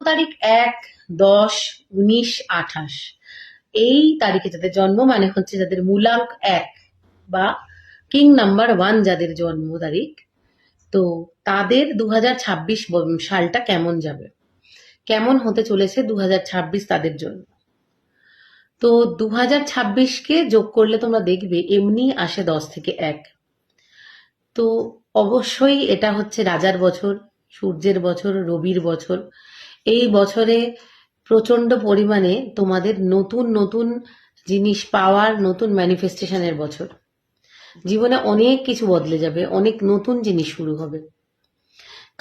তারিখ ১, ১০, ১৯, ২৮ এই তারিখে যাদের জন্ম, মানে হচ্ছে যাদের মূলাঙ্ক ১ বা কিং নাম্বার 1 যাদের জন্ম তারিখ, তো তাদের ২০২৬ সালটা কেমন যাবে, কেমন হতে চলেছে ২০২৬ তাদের জন্য। তো ২০২৬কে যোগ করলে তোমরা দেখবে এমনি আসে ১০ থেকে ১। তো অবশ্যই এটা হচ্ছে রাজার বছর, সূর্যের বছর, রবির বছর। এই বছরে প্রচন্ড পরিমাণে তোমাদের নতুন নতুন জিনিস পাওয়ার, নতুন ম্যানিফেস্টেশনের বছর। জীবনে অনেক কিছু বদলে যাবে, অনেক নতুন জিনিস শুরু হবে,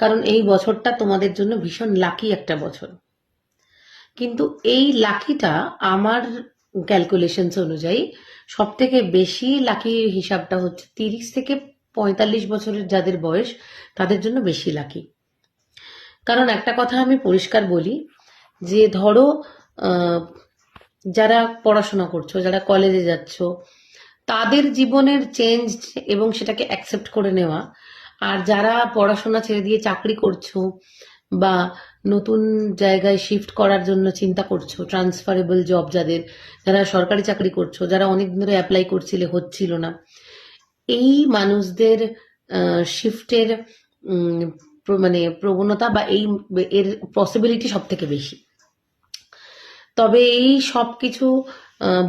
কারণ এই বছরটা তোমাদের জন্য ভীষণ লাকি একটা বছর। কিন্তু এই লাকিটা আমার ক্যালকুলেশনস অনুযায়ী সব থেকে বেশি লাকি হিসাবটা হচ্ছে 30 থেকে 45 বছরের যাদের বয়স, তাদের জন্য বেশি লাকি। কারণ একটা কথা আমি পরিষ্কার বলি, যে ধরো যারা পড়াশোনা করছো, যারা কলেজে যাচ্ছ, তাদের জীবনের চেঞ্জ এবং সেটাকে অ্যাকসেপ্ট করে নেওয়া, আর যারা পড়াশোনা ছেড়ে দিয়ে চাকরি করছো বা নতুন জায়গায় শিফট করার জন্য চিন্তা করছো, ট্রান্সফারেবল জব যাদের, যারা সরকারি চাকরি করছো, যারা অনেকদিন ধরে অ্যাপ্লাই করছিলে হচ্ছিল না, এই মানুষদের শিফটের মানে প্রবণতা বা এর পসিবিলিটি সব থেকে বেশি। তবে এই সব কিছু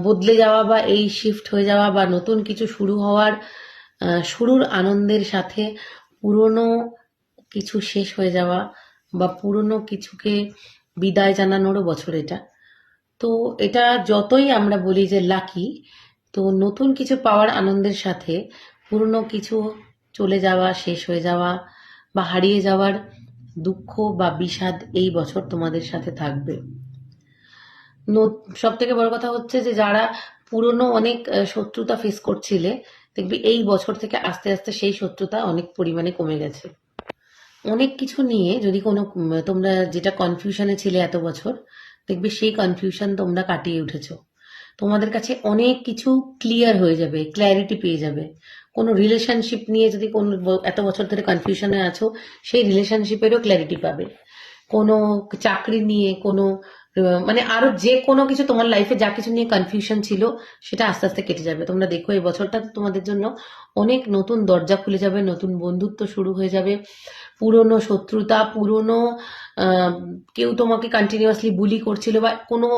বদলে যাওয়া বা এই শিফট হয়ে যাওয়া বা নতুন কিছু শুরু হওয়ার শুরুর আনন্দের সাথে পুরনো কিছু শেষ হয়ে যাওয়া বা পুরনো কিছুকে বিদায় জানানোরও বছর এটা। তো এটা যতই আমরা বলি যে লাকি, তো নতুন কিছু পাওয়ার আনন্দের সাথে পুরনো কিছু চলে যাওয়া, শেষ হয়ে যাওয়া বা হারিয়ে যাওয়ার দুঃখ বা বিষাদ এই বছর তোমাদের সাথে থাকবে। সব থেকে বড় কথা হচ্ছে যে যারা পুরনো অনেক শত্রুতা ফেস করছিলে, দেখবি এই বছর থেকে আস্তে আস্তে সেই শত্রুতা অনেক পরিমাণে কমে গেছে। অনেক কিছু নিয়ে যদি কোনো তোমরা যেটা কনফিউশনে ছিলে এত বছর, দেখবে সেই কনফিউশন তোমরা কাটিয়ে উঠেছো। তোমাদের কাছে অনেক কিছু ক্লিয়ার হয়ে যাবে, ক্ল্যারিটি পেয়ে যাবে। কোনো রিলেশনশিপ নিয়ে যদি কোনো এত বছর ধরে কনফিউশনে আছো, সেই রিলেশনশিপেরও ক্ল্যারিটি পাবে। কোনো চাকরি নিয়ে, কোনো মানে আরো যে কোনো কিছু তোমার লাইফে যা কিছু নিয়ে কনফিউশন ছিল, সেটা আস্তে আস্তে কেটে যাবে। তোমরা দেখো এই বছরটা তোমাদের জন্য অনেক নতুন দরজা খুলে যাবে, নতুন বন্ধুত্ব শুরু হয়ে যাবে। পুরনো শত্রুতা, পুরনো কেউ তোমাকে কন্টিনিউয়াসলি বুলি করছিল বা কোনো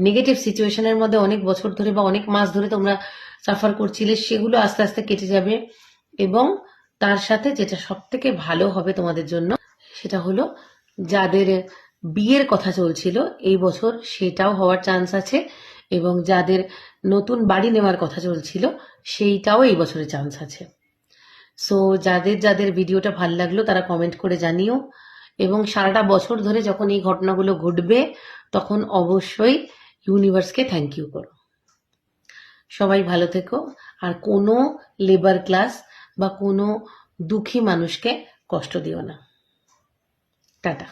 নেগেটিভ সিচুয়েশনের মধ্যে অনেক বছর ধরে বা অনেক মাস ধরে তোমরা সাফার করছিলে, সেগুলো আস্তে আস্তে কেটে যাবে। এবং তার সাথে যেটা সব থেকে ভালো হবে তোমাদের জন্য, সেটা হলো যাদের বিয়ের কথা চলছিল এই বছর, সেটাও হওয়ার চান্স আছে। এবং যাদের নতুন বাড়ি নেওয়ার কথা চলছিল, সেইটাও এই বছরে চান্স আছে। সো যাদের যাদের ভিডিওটা ভালো লাগলো তারা কমেন্ট করে জানিও। এবং সারাটা বছর ধরে যখন এই ঘটনাগুলো ঘটবে, তখন অবশ্যই ইউনিভার্সকে থ্যাংক ইউ করো। সবাই ভালো থেকো, আর কোনো লেবার ক্লাস বা কোনো দুঃখী মানুষকে কষ্ট দিও না। টাটা।